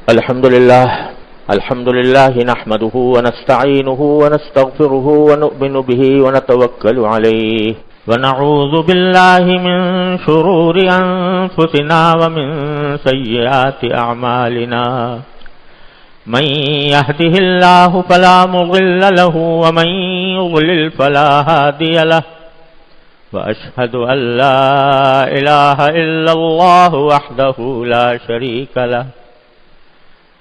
الحمد لله نحمده ونستعينه ونستغفره ونؤمن به ونتوكل عليه ونعوذ بالله من شرور أنفسنا ومن سيئات أعمالنا من يهده الله فلا مضل له ومن يضلل فلا هادي له وأشهد أن لا إله إلا الله وحده لا شريك له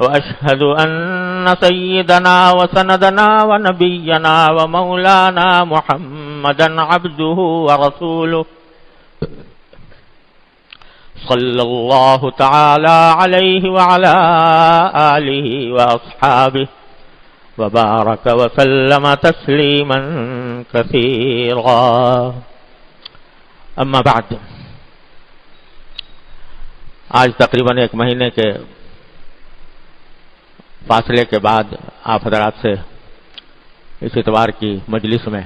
وأشهد أن سيدنا وسندنا ونبينا ومولانا محمدا عبده ورسوله صلى الله تعالى عليه وعلى آله وأصحابه وبارك وسلم تسليما كثيرا اما بعد. آج تقریباً ایک مہینے کے فاصلے کے بعد آپ حضرات سے اس اتوار کی مجلس میں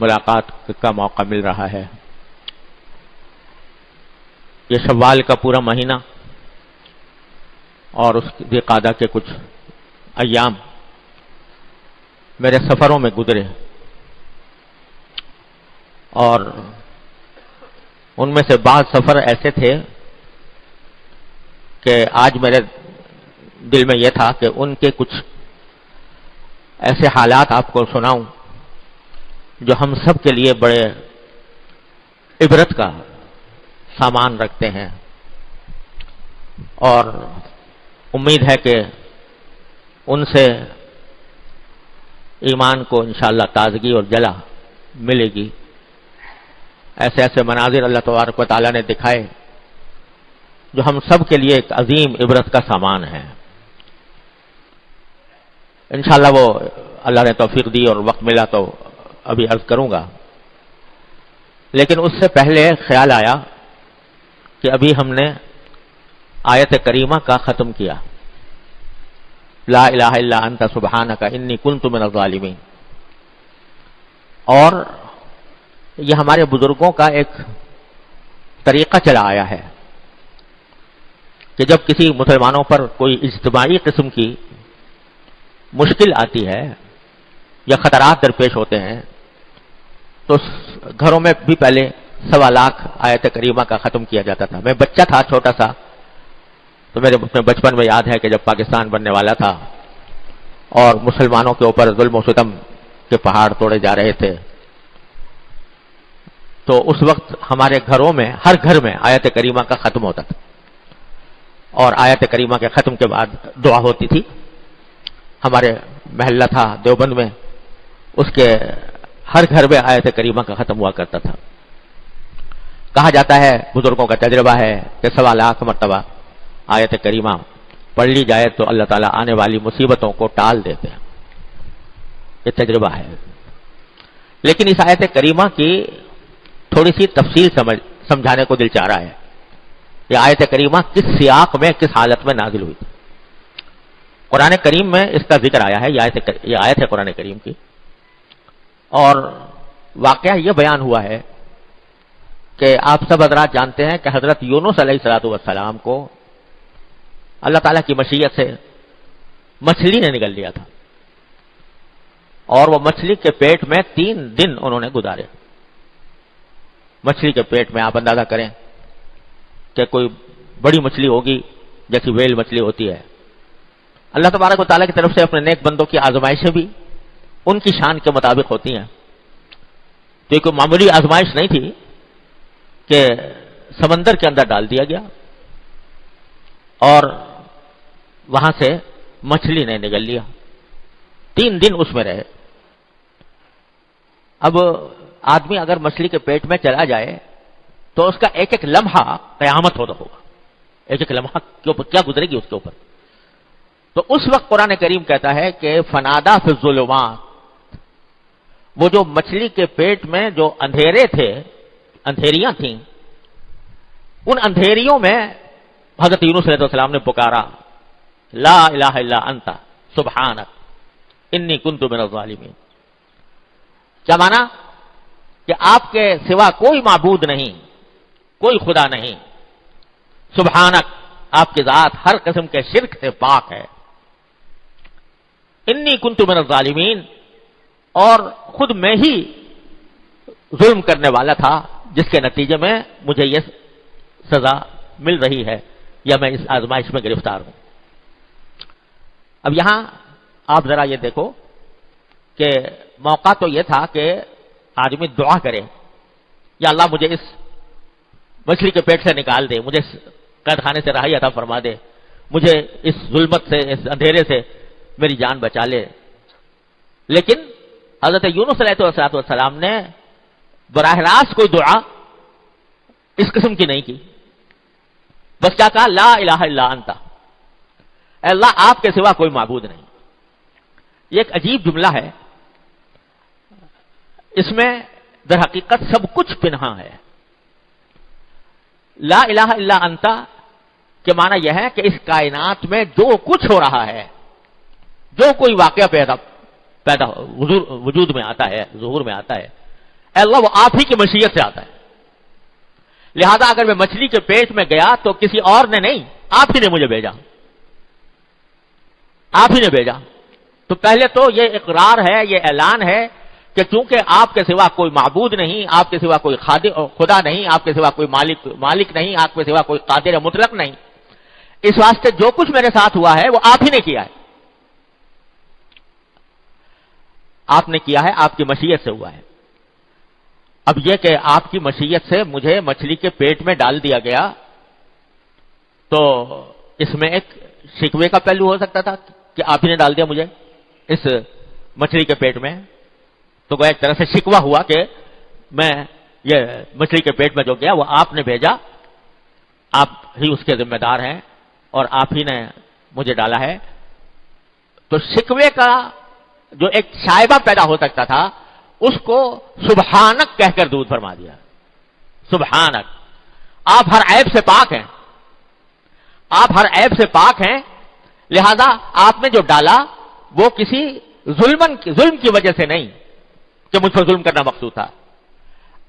ملاقات کا موقع مل رہا ہے. یہ شوال کا پورا مہینہ اور اس ذی قعدہ کے کچھ ایام میرے سفروں میں گزرے اور ان میں سے بعض سفر ایسے تھے کہ آج میرے دل میں یہ تھا کہ ان کے کچھ ایسے حالات آپ کو سناؤں جو ہم سب کے لیے بڑے عبرت کا سامان رکھتے ہیں اور امید ہے کہ ان سے ایمان کو انشاءاللہ تازگی اور جلا ملے گی. ایسے ایسے مناظر اللہ تبارک و تعالیٰ نے دکھائے جو ہم سب کے لیے ایک عظیم عبرت کا سامان ہے. انشاءاللہ وہ اللہ نے توفیق دی اور وقت ملا تو ابھی عرض کروں گا، لیکن اس سے پہلے خیال آیا کہ ابھی ہم نے آیت کریمہ کا ختم کیا، لا الہ الا انت سبحانک انی کنت من الظالمین، اور یہ ہمارے بزرگوں کا ایک طریقہ چلا آیا ہے کہ جب کسی مسلمانوں پر کوئی اجتماعی قسم کی مشکل آتی ہے یا خطرات درپیش ہوتے ہیں تو گھروں میں بھی پہلے 1.25 لاکھ آیت کریمہ کا ختم کیا جاتا تھا. میں بچہ تھا چھوٹا سا تو میرے بچپن میں یاد ہے کہ جب پاکستان بننے والا تھا اور مسلمانوں کے اوپر ظلم و ستم کے پہاڑ توڑے جا رہے تھے تو اس وقت ہمارے گھروں میں ہر گھر میں آیت کریمہ کا ختم ہوتا تھا اور آیت کریمہ کے ختم کے بعد دعا ہوتی تھی. ہمارے محلہ تھا دیوبند میں، اس کے ہر گھر میں آیت کریمہ کا ختم ہوا کرتا تھا. کہا جاتا ہے، بزرگوں کا تجربہ ہے کہ 1.25 لاکھ مرتبہ آیت کریمہ پڑھ لی جائے تو اللہ تعالیٰ آنے والی مصیبتوں کو ٹال دیتے ہیں. یہ تجربہ ہے. لیکن اس آیت کریمہ کی تھوڑی سی تفصیل سمجھانے کو دل چاہ رہا ہے. یہ آیت کریمہ کس سیاق میں کس حالت میں نازل ہوئی تھی. قرآن کریم میں اس کا ذکر آیا ہے، یہ آیت ہے قرآن کریم کی، اور واقعہ یہ بیان ہوا ہے کہ آپ سب حضرات جانتے ہیں کہ حضرت یونس علیہ السلام کو اللہ تعالیٰ کی مشیت سے مچھلی نے نگل لیا تھا اور وہ مچھلی کے پیٹ میں 3 دن انہوں نے گزارے. مچھلی کے پیٹ میں آپ اندازہ کریں کہ کوئی بڑی مچھلی ہوگی جیسی ویل مچھلی ہوتی ہے. اللہ تبارک و تعالیٰ کی طرف سے اپنے نیک بندوں کی آزمائشیں بھی ان کی شان کے مطابق ہوتی ہیں. تو یہ کوئی معمولی آزمائش نہیں تھی کہ سمندر کے اندر ڈال دیا گیا اور وہاں سے مچھلی نے نگل لیا. 3 دن اس میں رہے. اب آدمی اگر مچھلی کے پیٹ میں چلا جائے تو اس کا ایک ایک لمحہ قیامت ہوگا. ایک ایک لمحہ کے اوپر کیا گزرے گی اس کے اوپر. تو اس وقت قرآن کریم کہتا ہے کہ فنادا فی الظلمات، وہ جو مچھلی کے پیٹ میں جو اندھیرے تھے، اندھیریاں تھیں، ان اندھیریوں میں حضرت یونس علیہ السلام نے پکارا لا الہ الا انت سبحانک انی کنت من الظالمین. کیا مانا کہ آپ کے سوا کوئی معبود نہیں، کوئی خدا نہیں. سبحانک، آپ کی ذات ہر قسم کے شرک سے پاک ہے. انی کنت من الظالمین، اور خود میں ہی ظلم کرنے والا تھا جس کے نتیجے میں مجھے یہ سزا مل رہی ہے یا میں اس آزمائش میں گرفتار ہوں. اب یہاں آپ ذرا یہ دیکھو کہ موقع تو یہ تھا کہ آدمی دعا کرے، یا اللہ مجھے اس مچھلی کے پیٹ سے نکال دے، مجھے اس قید خانے سے رہائی عطا فرما دے، مجھے اس ظلمت سے، اس اندھیرے سے میری جان بچا لے. لیکن حضرت یونس علیہ السلام نے براہ راست کوئی دعا اس قسم کی نہیں کی. بس کیا کہا؟ لا الہ الا انت، اے اللہ آپ کے سوا کوئی معبود نہیں. یہ ایک عجیب جملہ ہے، اس میں در حقیقت سب کچھ پنہا ہے. لا الہ الا انت کے معنی یہ ہے کہ اس کائنات میں جو کچھ ہو رہا ہے، جو کوئی واقعہ پیدا وجود میں آتا ہے، ظہور میں آتا ہے، اے اللہ وہ آپ ہی کی مشیت سے آتا ہے. لہذا اگر میں مچھلی کے پیٹ میں گیا تو کسی اور نے نہیں، آپ ہی نے مجھے بھیجا، آپ ہی نے بھیجا. تو پہلے تو یہ اقرار ہے، یہ اعلان ہے کہ چونکہ آپ کے سوا کوئی معبود نہیں، آپ کے سوا کوئی خدا نہیں، آپ کے سوا کوئی مالک نہیں، آپ کے سوا کوئی قادر مطلق نہیں، اس واسطے جو کچھ میرے ساتھ ہوا ہے وہ آپ ہی نے کیا ہے. آپ نے کیا ہے، آپ کی مشیت سے ہوا ہے. اب یہ کہ آپ کی مشیت سے مجھے مچھلی کے پیٹ میں ڈال دیا گیا، تو اس میں ایک شکوے کا پہلو ہو سکتا تھا کہ آپ ہی نے ڈال دیا مجھے اس مچھلی کے پیٹ میں. تو وہ ایک طرح سے شکوہ ہوا کہ میں یہ مچھلی کے پیٹ میں جو گیا وہ آپ نے بھیجا، آپ ہی اس کے ذمہ دار ہیں اور آپ ہی نے مجھے ڈالا ہے. تو شکوے کا جو ایک شائبہ پیدا ہو سکتا تھا اس کو سبحانک کہہ کر دور فرما دیا. سبحانک، آپ ہر عیب سے پاک ہیں، آپ ہر عیب سے پاک ہیں، لہذا آپ نے جو ڈالا وہ کسی ظلم کی وجہ سے نہیں کہ مجھ پر ظلم کرنا مقصود تھا،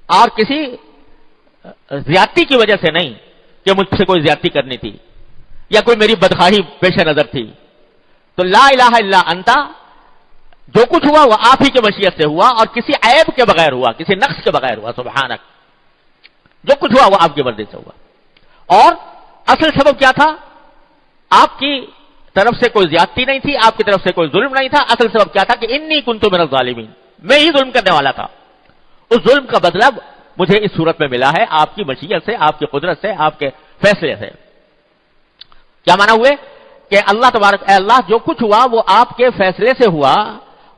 اور کسی زیادتی کی وجہ سے نہیں کہ مجھ سے کوئی زیادتی کرنی تھی یا کوئی میری بدخواہی پیش نظر تھی. تو لا الہ الا انت جو کچھ ہوا وہ آپ ہی کی مشیت سے ہوا اور کسی عیب کے بغیر ہوا، کسی نقص کے بغیر ہوا. سبحانک، جو کچھ ہوا وہ آپ کی مرضی سے ہوا. اور اصل سبب کیا تھا؟ آپ کی طرف سے کوئی زیادتی نہیں تھی، آپ کی طرف سے کوئی ظلم نہیں تھا. اصل سبب کیا تھا کہ انی کنت من الظالمین، میں ہی ظلم کرنے والا تھا. اس ظلم کا بدلہ مجھے اس صورت میں ملا ہے، آپ کی مشیت سے، آپ کی قدرت سے، آپ کے فیصلے سے. کیا مانا ہوئے کہ اللہ تبارک، اے اللہ جو کچھ ہوا وہ آپ کے فیصلے سے ہوا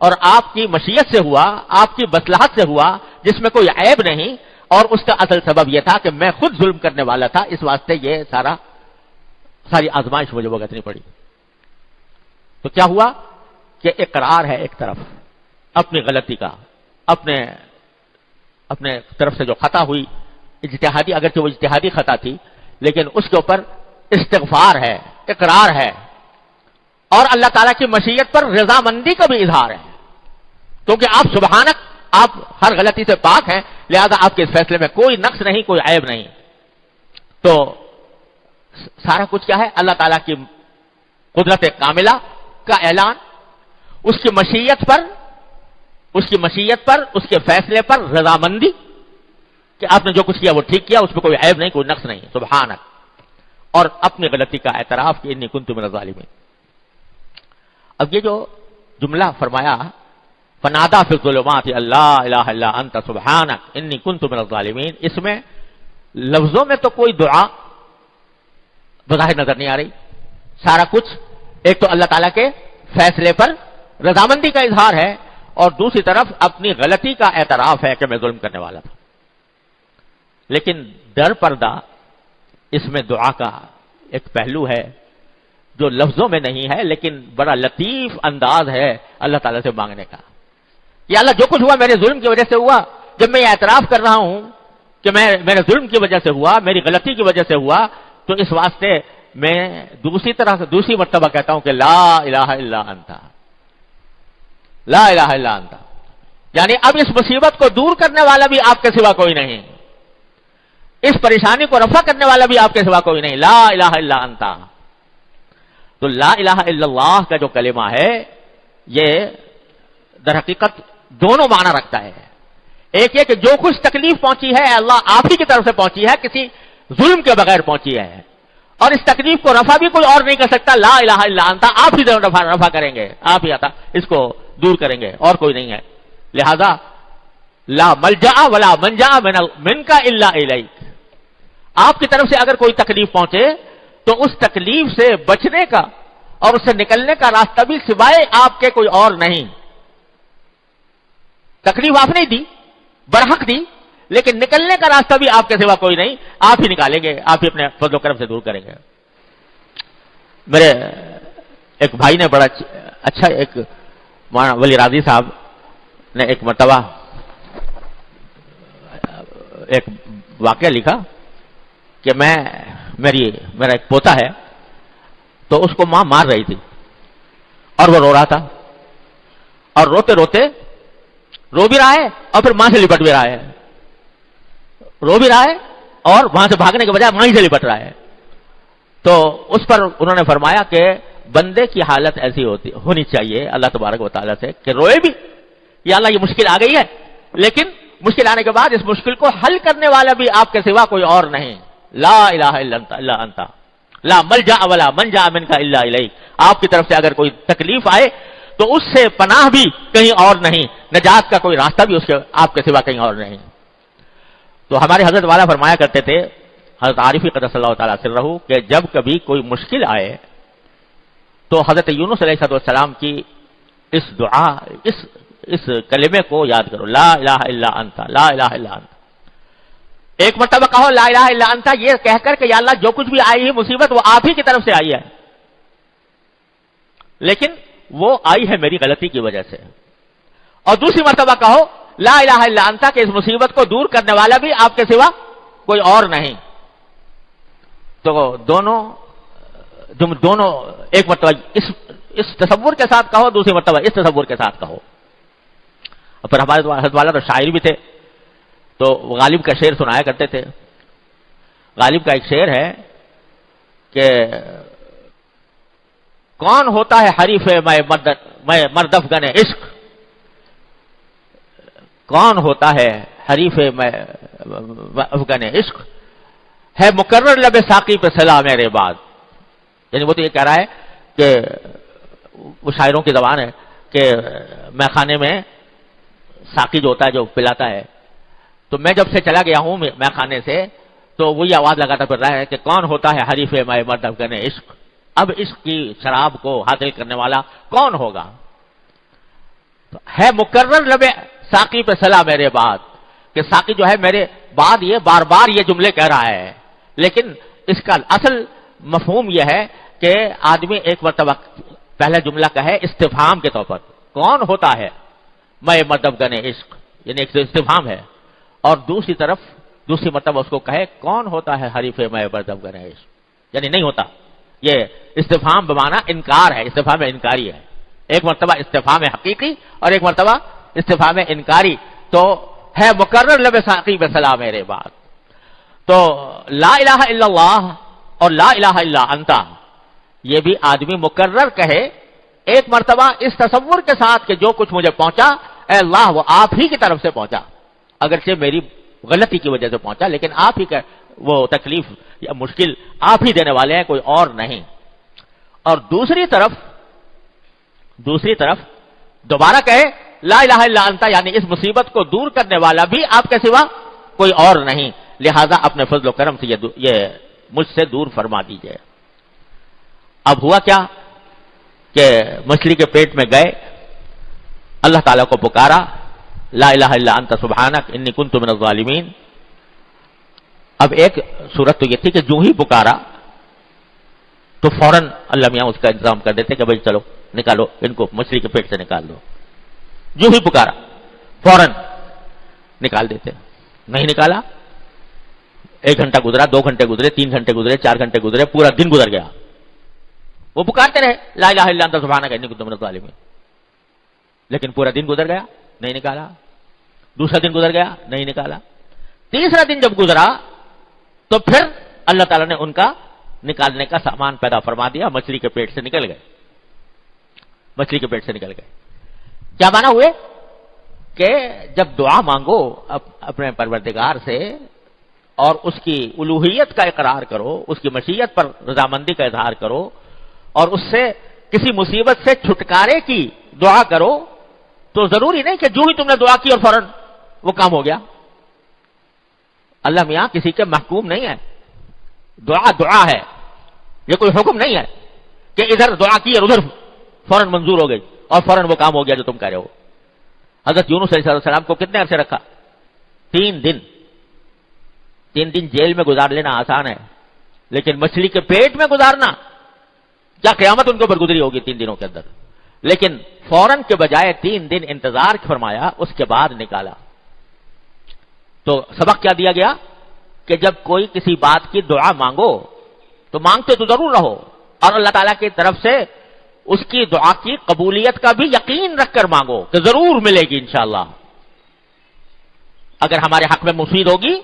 اور آپ کی مشیت سے ہوا، آپ کی مصلحت سے ہوا، جس میں کوئی عیب نہیں. اور اس کا اصل سبب یہ تھا کہ میں خود ظلم کرنے والا تھا، اس واسطے یہ ساری آزمائش مجھے بھگتنی پڑی. تو کیا ہوا کہ اقرار ہے ایک طرف اپنی غلطی کا، اپنے طرف سے جو خطا ہوئی اجتہادی، اگرچہ وہ اجتہادی خطا تھی لیکن اس کے اوپر استغفار ہے، اقرار ہے، اور اللہ تعالیٰ کی مشیت پر رضامندی کا بھی اظہار ہے. کیونکہ آپ سبحانک، آپ ہر غلطی سے پاک ہیں، لہذا آپ کے اس فیصلے میں کوئی نقص نہیں، کوئی عیب نہیں. تو سارا کچھ کیا ہے؟ اللہ تعالیٰ کی قدرت کاملہ کا اعلان، اس کی مشیت پر، اس کے فیصلے پر رضامندی کہ آپ نے جو کچھ کیا وہ ٹھیک کیا، اس میں کوئی عیب نہیں، کوئی نقص نہیں. سبحانک، اور اپنی غلطی کا اعتراف کہ انی کنت من الظالمین. اب یہ جو جملہ فرمایا فنادا فی الظلمات اللہ الہ الا انت سبحانک انی کنت من الظالمین، اس میں لفظوں میں تو کوئی دعا بظاہر نظر نہیں آ رہی. سارا کچھ ایک تو اللہ تعالیٰ کے فیصلے پر رضامندی کا اظہار ہے اور دوسری طرف اپنی غلطی کا اعتراف ہے کہ میں ظلم کرنے والا تھا. لیکن در پردہ اس میں دعا کا ایک پہلو ہے جو لفظوں میں نہیں ہے لیکن بڑا لطیف انداز ہے اللہ تعالیٰ سے مانگنے کا. یا اللہ جو کچھ ہوا میرے ظلم کی وجہ سے ہوا، جب میں یہ اعتراف کر رہا ہوں کہ میرے ظلم کی وجہ سے ہوا، میری غلطی کی وجہ سے ہوا، تو اس واسطے میں دوسری مرتبہ کہتا ہوں کہ لا الہ الا انت، لا الہ الا انت، یعنی اب اس مصیبت کو دور کرنے والا بھی آپ کے سوا کوئی نہیں. اس پریشانی کو رفع کرنے والا بھی آپ کے سوا کوئی نہیں، لا الہ الا انتا۔ تو لا الہ الا اللہ کا جو کلمہ ہے یہ در حقیقت دونوں معنی رکھتا ہے۔ ایک یہ کہ جو کچھ تکلیف پہنچی ہے اللہ آپ ہی کی طرف سے پہنچی ہے، کسی ظلم کے بغیر پہنچی ہے، اور اس تکلیف کو رفع بھی کوئی اور نہیں کر سکتا، لا الہ الا انتا، آپ ہی رفع کریں گے، آپ ہی آتا اس کو دور کریں گے، اور کوئی نہیں ہے۔ لہذا لا ملجا ولا منجا منک الا الیک، آپ کی طرف سے اگر کوئی تکلیف پہنچے تو اس تکلیف سے بچنے کا اور اس سے نکلنے کا راستہ بھی سوائے آپ کے کوئی اور نہیں۔ تکلیف آپ نے دی، برحق دی، لیکن نکلنے کا راستہ بھی آپ کے سوا کوئی نہیں، آپ ہی نکالیں گے، آپ ہی اپنے فضل و کرم سے دور کریں گے۔ میرے ایک بھائی نے بڑا اچھا، ایک مولانا ولی راضی صاحب نے ایک مرتبہ ایک واقعہ لکھا کہ میرا ایک پوتا ہے، تو اس کو ماں مار رہی تھی اور وہ رو رہا تھا، اور روتے روتے رو بھی رہا ہے اور پھر ماں سے لپٹ بھی رہا ہے، رو بھی رہا ہے اور وہاں سے بھاگنے کے بجائے ماں ہی سے لپٹ رہا ہے۔ تو اس پر انہوں نے فرمایا کہ بندے کی حالت ایسی ہونی چاہیے اللہ تبارک و تعالیٰ سے کہ روئے بھی، یا اللہ یہ مشکل آ گئی ہے، لیکن مشکل آنے کے بعد اس مشکل کو حل کرنے والا بھی آپ کے سوا کوئی اور نہیں، لا الہ الا انت لا ملجا ولا منجا منک الا الیک، آپ کی طرف سے اگر کوئی تکلیف آئے تو اس سے پناہ بھی کہیں اور نہیں، نجات کا کوئی راستہ بھی آپ کے سوا کہیں اور نہیں۔ تو ہمارے حضرت والا فرمایا کرتے تھے، حضرت عارفی قدس اللہ تعالیٰ سرہ، کہ جب کبھی کوئی مشکل آئے تو حضرت یونس علیہ السلام کی اس دعا، اس کلمے کو یاد کرو، لا الہ الا انت، لا الہ الا انت۔ ایک مرتبہ کہو لا الہ الا انت، یہ کہہ کر کہ یا اللہ جو کچھ بھی آئی ہے مصیبت وہ آپ ہی کی طرف سے آئی ہے، لیکن وہ آئی ہے میری غلطی کی وجہ سے۔ اور دوسری مرتبہ کہو لا الہ الا انت کہ اس مصیبت کو دور کرنے والا بھی آپ کے سوا کوئی اور نہیں۔ تو دونوں ایک مرتبہ اس تصور کے ساتھ کہو، دوسری مرتبہ اس تصور کے ساتھ کہو۔ اور پھر ہمارے حضرت والا تو شاعر بھی تھے، تو غالب کا شعر سنایا کرتے تھے۔ غالب کا ایک شعر ہے کہ کون ہوتا ہے حریف میں مرد افغن عشق، کون ہوتا ہے حریف میں افغن عشق، ہے مقرر لب ساقی پہ سلام میرے بعد۔ یعنی وہ تو یہ کہہ رہا ہے کہ وہ شاعروں کی زبان ہے کہ میں خانے میں ساقی جو ہوتا ہے جو پلاتا ہے، تو میں جب سے چلا گیا ہوں میں خانے سے تو وہی آواز لگاتا پھر رہا ہے کہ کون ہوتا ہے حریف میں مرد افغن عشق، اب عشق کی شراب کو حاصل کرنے والا کون ہوگا۔ تو ہے مقرر لب ساقی پہ سلا میرے بعد، کہ ساقی جو ہے میرے بعد یہ بار بار یہ جملے کہہ رہا ہے، لیکن اس کا اصل مفہوم یہ ہے کہ آدمی ایک مرتبہ پہلا جملہ کہے استفہام کے طور پر، کون ہوتا ہے میں مرد افغن عشق، یعنی ایک استفہام ہے، اور دوسری مرتبہ اس کو کہے کون ہوتا ہے حریف میں مرد افغن عشق، یعنی نہیں ہوتا۔ یہ استفہام بمعنی انکار ہے، استفہام انکاری ہے، ایک مرتبہ استفہام حقیقی اور ایک مرتبہ استفہام انکاری۔ تو ہے مقرر لب ساقی پہ سلا میرے بعد۔ تو لا الہ الا اللہ اور لا الہ الا انت یہ بھی آدمی مقرر کہے ایک مرتبہ اس تصور کے ساتھ کہ جو کچھ مجھے پہنچا اے اللہ وہ آپ ہی کی طرف سے پہنچا، اگرچہ میری غلطی کی وجہ سے پہنچا، لیکن آپ ہی کا وہ تکلیف یا مشکل آپ ہی دینے والے ہیں، کوئی اور نہیں۔ اور دوسری طرف دوبارہ کہے لا الہ الا انت، یعنی اس مصیبت کو دور کرنے والا بھی آپ کے سوا کوئی اور نہیں، لہذا اپنے فضل و کرم سے یہ مجھ سے دور فرما دیجئے۔ اب ہوا کیا کہ مچھلی کے پیٹ میں گئے، اللہ تعالیٰ کو پکارا، لا الہ الا انت سبحانک انی کنت من الظالمین۔ اب ایک صورت تو یہ تھی کہ جو ہی پکارا تو فوراً اللہ میاں اس کا انتظام کر دیتے کہ بھائی چلو نکالو ان کو مچھلی کے پیٹ سے نکال دو، جو ہی پکارا فوراً نکال دیتے۔ نہیں نکالا، 1 گھنٹہ گزرا، 2 گھنٹے گزرے، 3 گھنٹے گزرے، 4 گھنٹے گزرے، پورا دن گزر گیا، وہ پکارتے رہے لا الہ الا انت سبحانک انی کنت من الظالمین، لیکن پورا دن گزر گیا نہیں نکالا، دوسرا دن گزر گیا نہیں نکالا، تیسرا دن جب گزرا تو پھر اللہ تعالیٰ نے ان کا نکالنے کا سامان پیدا فرما دیا، مچھلی کے پیٹ سے نکل گئے، مچھلی کے پیٹ سے نکل گئے۔ کیا مانا ہوئے کہ جب دعا مانگو اپنے پروردگار سے اور اس کی الوہیت کا اقرار کرو، اس کی مشیت پر رضامندی کا اظہار کرو اور اس سے کسی مصیبت سے چھٹکارے کی دعا کرو، تو ضروری نہیں کہ جو ہی تم نے دعا کی اور فوراً وہ کام ہو گیا۔ اللہ میاں کسی کے محکوم نہیں ہے، دعا دعا ہے، یہ کوئی حکم نہیں ہے کہ ادھر دعا کی اور ادھر فوراً منظور ہو گئی اور فوراً وہ کام ہو گیا جو تم کہہ رہے ہو۔ حضرت یونس علیہ السلام کو کتنے عرصے رکھا؟ 3 دن۔ 3 دن جیل میں گزار لینا آسان ہے، لیکن مچھلی کے پیٹ میں گزارنا، کیا قیامت ان کے اوپر گزری ہوگی 3 دنوں کے اندر۔ لیکن فوراً کے بجائے 3 دن انتظار فرمایا، اس کے بعد نکالا۔ تو سبق کیا دیا گیا کہ جب کوئی کسی بات کی دعا مانگو تو مانگتے تو ضرور رہو، اور اللہ تعالیٰ کی طرف سے اس کی دعا کی قبولیت کا بھی یقین رکھ کر مانگو کہ ضرور ملے گی انشاءاللہ۔ اگر ہمارے حق میں مفید ہوگی،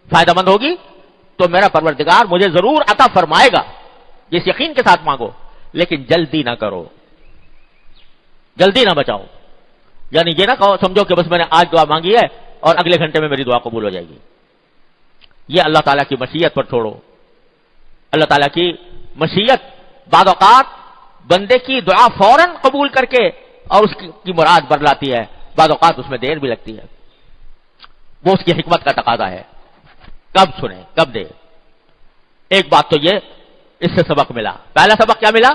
فائدہ مند ہوگی، تو میرا پروردگار مجھے ضرور عطا فرمائے گا، جس یقین کے ساتھ مانگو۔ لیکن جلدی نہ کرو، جلدی نہ بچاؤ، یعنی یہ نہ کہو سمجھو کہ بس میں نے آج دعا مانگی ہے اور اگلے گھنٹے میں میری دعا قبول ہو جائے گی۔ یہ اللہ تعالیٰ کی مشیت پر چھوڑو۔ اللہ تعالیٰ کی مشیت بعض اوقات بندے کی دعا فوراً قبول کر کے اور اس کی مراد برلاتی ہے، بعض اوقات اس میں دیر بھی لگتی ہے، وہ اس کی حکمت کا تقاضا ہے، کب سنیں کب دے۔ ایک بات تو یہ اس سے سبق ملا، پہلا سبق کیا ملا؟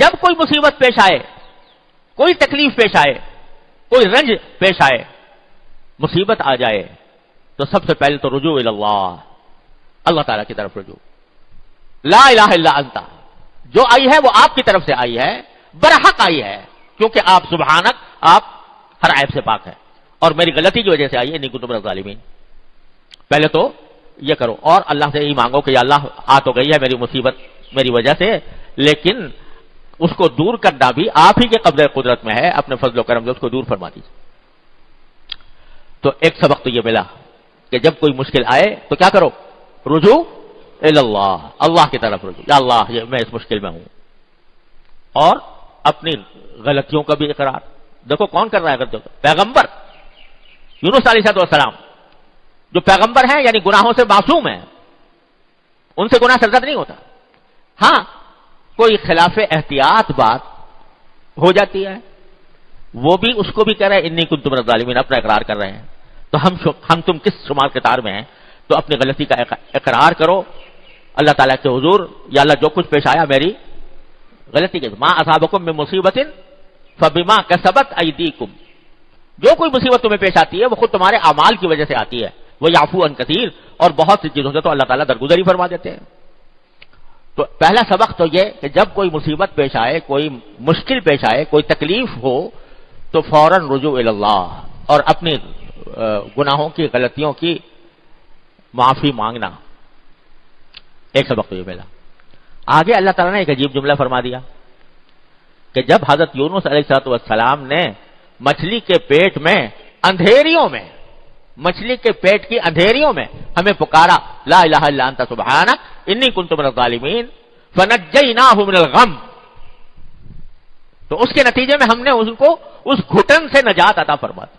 جب کوئی مصیبت پیش آئے، کوئی تکلیف پیش آئے، کوئی رنج پیش آئے، مصیبت آ جائے، تو سب سے پہلے تو رجوع اللہ، اللہ تعالیٰ کی طرف رجوع۔ لا الہ الا انت، جو آئی ہے وہ آپ کی طرف سے آئی ہے، برحق آئی ہے، کیونکہ آپ سبحانک، آپ ہر عیب سے پاک ہے، اور میری غلطی کی وجہ سے آئی ہے، نہیں کنتم من الظالمین۔ پہلے تو یہ کرو اور اللہ سے یہی مانگو کہ یا اللہ آ تو گئی ہے میری مصیبت میری وجہ سے، لیکن اس کو دور کرنا بھی آپ ہی کے قبضہ قدرت میں ہے، اپنے فضل و کرم سے اس کو دور فرما دیجیے۔ تو ایک سبق تو یہ ملا کہ جب کوئی مشکل آئے تو کیا کرو؟ رجوع اللہ، اللہ کی طرف رجوع، یا اللہ میں اس مشکل میں ہوں، اور اپنی غلطیوں کا بھی اقرار۔ دیکھو کون کر رہا ہے غلطیوں کا؟ پیغمبر یونس علیہ السلام، جو پیغمبر ہیں یعنی گناہوں سے معصوم ہیں، ان سے گناہ سرزد نہیں ہوتا۔ ہاں کوئی خلاف احتیاط بات ہو جاتی ہے، وہ بھی اس کو بھی کہہ رہے ہیں انی کنت من الظالمین، اپنا اقرار کر رہے ہیں۔ تو ہم تم کس شمار کے تار میں ہیں؟ تو اپنی غلطی کا اقرار کرو اللہ تعالیٰ کے حضور، یا اللہ جو کچھ پیش آیا میری غلطی کے، ما اصابکم من مصیبت فبما کسبت ایدیکم، جو کوئی مصیبت تمہیں پیش آتی ہے وہ خود تمہارے اعمال کی وجہ سے آتی ہے، وہ یعفو عن کثیر، اور بہت سی چیزوں سے تو اللہ تعالیٰ درگزری فرما دیتے ہیں۔ تو پہلا سبق تو یہ کہ جب کوئی مصیبت پیش آئے، کوئی مشکل پیش آئے، کوئی تکلیف ہو، تو فوراً رجوع اللہ اور اپنی گناہوں کی غلطیوں کی معافی مانگنا، ایک سبق تو یہ ملا۔ آگے اللہ تعالیٰ نے ایک عجیب جملہ فرما دیا کہ جب حضرت یونس علیہ السلام نے مچھلی کے پیٹ میں اندھیریوں میں، مچھلی کے پیٹ کی اندھیریوں میں ہمیں پکارا لا الہ الا انت سبحانک انی کنت من الظالمین فنجیناہ من الغم، تو اس کے نتیجے میں ہم نے ان کو اس گھٹن سے نجات عطا فرما دی،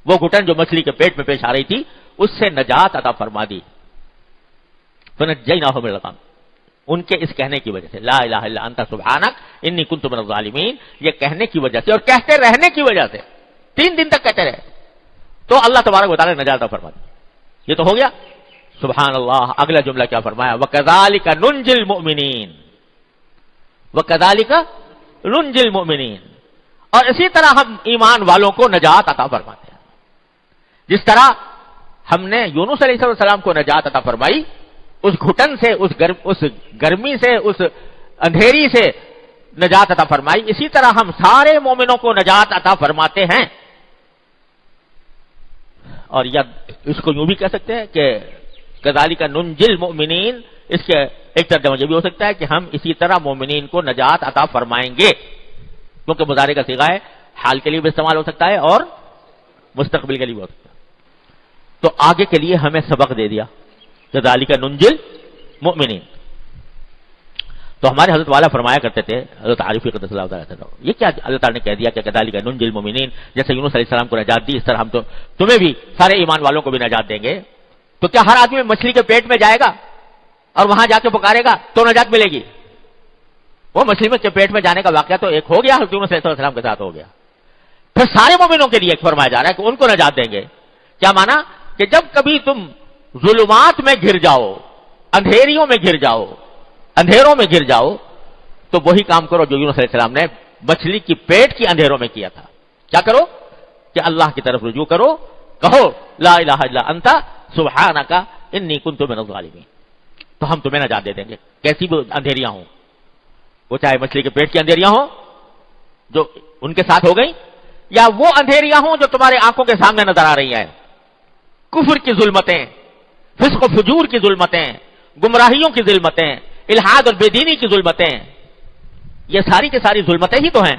وہ گھٹن جو مچھلی کے پیٹ میں پیش آ رہی تھی اس سے نجات عطا فرما دی، فنجیناہ من الغم، ان کے اس کہنے کی وجہ سے لا الہ الا انت سبحانک انی کنت من الظالمین، یہ کہنے کی وجہ سے اور کہتے رہنے کی وجہ سے 3 دن تک کہتے رہے، تو اللہ تبارک و تعالی نے نجات عطا فرما دی۔ یہ تو ہو گیا، سبحان اللہ۔ اگلا جملہ کیا فرمایا؟ وَكَذَلِكَ نُنْجِي الْمُؤْمِنِينَ، وَكَذَلِكَ نُنْجِي الْمُؤْمِنِينَ، اور اسی طرح ہم ایمان والوں کو نجات عطا فرماتے ہیں، جس طرح ہم نے یونس علیہ السلام کو نجات عطا فرمائی اس گھٹن سے، اس گرمی سے، اس اندھیری سے نجات عطا فرمائی، اسی طرح ہم سارے مومنوں کو نجات عطا فرماتے ہیں۔ اور یا اس کو یوں بھی کہہ سکتے ہیں کہ کذالک ننجی المؤمنین، اس کے ایک ترجمہ یہ بھی ہو سکتا ہے کہ ہم اسی طرح مومنین کو نجات عطا فرمائیں گے، کیونکہ مضارع کا صیغہ ہے، حال کے لیے بھی استعمال ہو سکتا ہے اور مستقبل کے لیے بھی ہو سکتا ہے۔ تو آگے کے لیے ہمیں سبق دے دیا کذالک ننجی المؤمنین. تو ہمارے حضرت والا فرمایا کرتے تھے، حضرت عارفی قدس اللہ تعالیٰ عنہ، یہ کیا اللہ تعالیٰ نے کہہ دیا کہ کذالک ننجی المؤمنین، جیسے یونس علیہ السلام کو نجات دی اس طرح ہم تو تمہیں بھی، سارے ایمان والوں کو بھی نجات دیں گے. تو کیا ہر آدمی مچھلی کے پیٹ میں جائے گا اور وہاں جا کے پکارے گا تو نجات ملے گی؟ وہ مچھلی کے پیٹ میں جانے کا واقعہ تو ایک ہو گیا، حضرت یونس علیہ السلام کے ساتھ ہو گیا. پھر سارے مومنوں کے لیے فرمایا جا رہا ہے کہ ان کو نجات دیں گے. کیا مانا؟ کہ جب کبھی تم ظلمات میں گر جاؤ، اندھیریوں میں گر جاؤ، اندھیروں میں گر جاؤ، تو وہی کام کرو جو یونس علیہ السلام نے مچھلی کی پیٹ کی اندھیروں میں کیا تھا. کیا کرو؟ کہ اللہ کی طرف رجوع کرو، کہو لا الہ الا انت سبحانک انی کنت من الظالمین، تو ہم تمہیں نجات دے دیں گے. کیسی بھی اندھیریاں ہوں، وہ چاہے مچھلی کے پیٹ کی اندھیریاں ہوں جو ان کے ساتھ ہو گئی، یا وہ اندھیریاں ہوں جو تمہارے آنکھوں کے سامنے نظر آ رہی ہیں، کفر کی ظلمتیں، فسق و فجور کی ظلمتیں، گمراہیوں کی ظلمتیں، الحاد اور بے دینی کی ظلمتیں، یہ ساری کی ساری ظلمتیں ہی تو ہیں.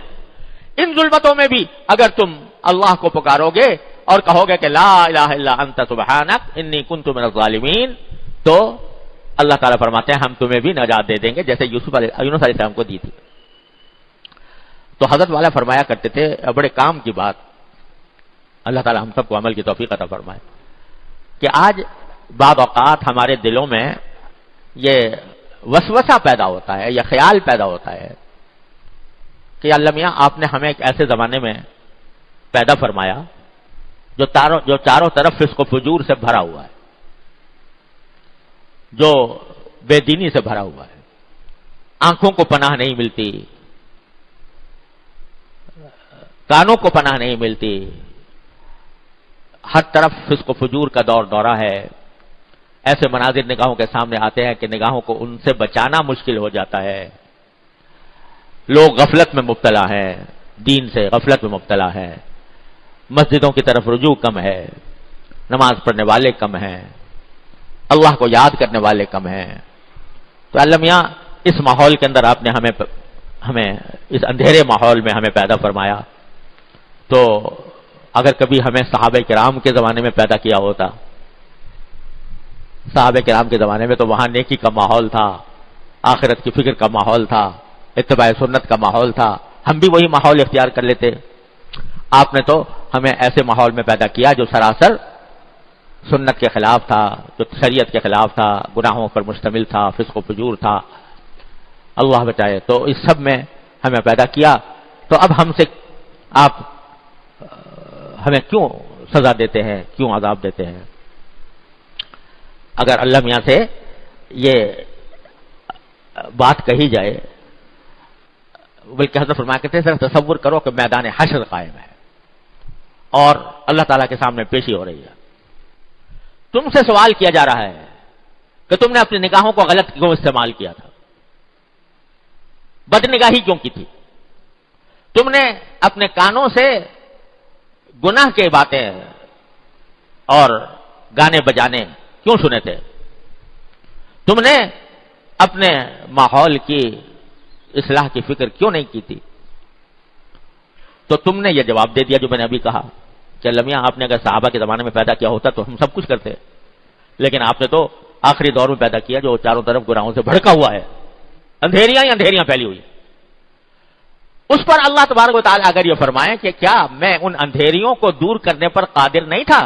ان ظلمتوں میں بھی اگر تم اللہ کو پکارو گے اور کہو گے کہ لا الہ الا انت سبحانک انی کنت من الظالمین، تو اللہ تعالیٰ فرماتے ہیں ہم تمہیں بھی نجات دے دیں گے جیسے یونس علیہ السلام کو دی تھی. تو حضرت والا فرمایا کرتے تھے، بڑے کام کی بات، اللہ تعالیٰ ہم سب کو عمل کی توفیق عطا فرمائے، کہ آج بعض اوقات ہمارے دلوں میں یہ وسوسہ پیدا ہوتا ہے یا خیال پیدا ہوتا ہے کہ اللہ میاں آپ نے ہمیں ایک ایسے زمانے میں پیدا فرمایا جو چاروں طرف فسق و فجور سے بھرا ہوا ہے، جو بے دینی سے بھرا ہوا ہے، آنکھوں کو پناہ نہیں ملتی، کانوں کو پناہ نہیں ملتی، ہر طرف فسق و فجور کا دور دورہ ہے. ایسے مناظر نگاہوں کے سامنے آتے ہیں کہ نگاہوں کو ان سے بچانا مشکل ہو جاتا ہے. لوگ غفلت میں مبتلا ہیں، دین سے غفلت میں مبتلا ہے، مسجدوں کی طرف رجوع کم ہے، نماز پڑھنے والے کم ہیں، اللہ کو یاد کرنے والے کم ہیں. تو اللہ میاں اس ماحول کے اندر آپ نے ہمیں اس اندھیرے ماحول میں ہمیں پیدا فرمایا. تو اگر کبھی ہمیں صحابہ کرام کے زمانے میں پیدا کیا ہوتا، صحابہ کرام کے زمانے میں تو وہاں نیکی کا ماحول تھا، آخرت کی فکر کا ماحول تھا، اتباع سنت کا ماحول تھا، ہم بھی وہی ماحول اختیار کر لیتے. آپ نے تو ہمیں ایسے ماحول میں پیدا کیا جو سراسر سنت کے خلاف تھا، جو شریعت کے خلاف تھا، گناہوں پر مشتمل تھا، فسق و فجور تھا، اللہ بچائے. تو اس سب میں ہمیں پیدا کیا، تو اب ہم سے آپ ہمیں کیوں سزا دیتے ہیں، کیوں عذاب دیتے ہیں؟ اگر اللہ میاں سے یہ بات کہی جائے، بلکہ حضرت فرمایا کرتے ہیں صرف تصور کرو کہ میدان حشر قائم ہے اور اللہ تعالیٰ کے سامنے پیشی ہو رہی ہے، تم سے سوال کیا جا رہا ہے کہ تم نے اپنی نگاہوں کو غلط کیوں استعمال کیا تھا، بد نگاہی کیوں کی تھی، تم نے اپنے کانوں سے گناہ کے باتیں اور گانے بجانے کیوں سنے تھے، تم نے اپنے ماحول کی اصلاح کی فکر کیوں نہیں کی تھی؟ تو تم نے یہ جواب دے دیا جو میں نے ابھی کہا کہ اللہ میاں آپ نے اگر صحابہ کے زمانے میں پیدا کیا ہوتا تو ہم سب کچھ کرتے، لیکن آپ نے تو آخری دور میں پیدا کیا جو چاروں طرف گناہوں سے بھڑکا ہوا ہے، اندھیریاں ہی اندھیریاں پھیلی ہوئی. اس پر اللہ تبارک و تعالیٰ اگر یہ فرمائے کہ کیا میں ان اندھیریوں کو دور کرنے پر قادر نہیں تھا،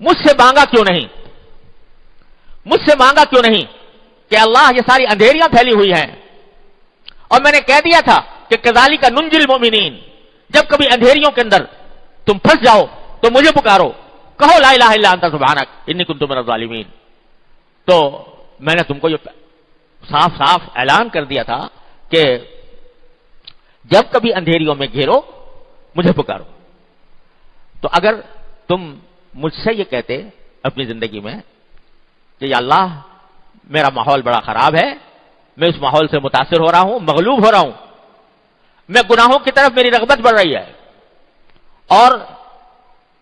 مجھ سے مانگا کیوں نہیں، مجھ سے مانگا کیوں نہیں کہ اللہ یہ ساری اندھیریاں پھیلی ہوئی ہیں اور میں نے کہہ دیا تھا کہ کذالک ننجی المؤمنین، جب کبھی اندھیریوں کے اندر تم پھنس جاؤ تو مجھے پکارو، کہو لا الہ الا انت سبحانک انی کنت من الظالمین. تو میں نے تم کو یہ صاف صاف اعلان کر دیا تھا کہ جب کبھی اندھیریوں میں گھیرو مجھے پکارو. تو اگر تم مجھ سے یہ کہتے اپنی زندگی میں کہ یا اللہ میرا ماحول بڑا خراب ہے، میں اس ماحول سے متاثر ہو رہا ہوں، مغلوب ہو رہا ہوں، میں گناہوں کی طرف میری رغبت بڑھ رہی ہے اور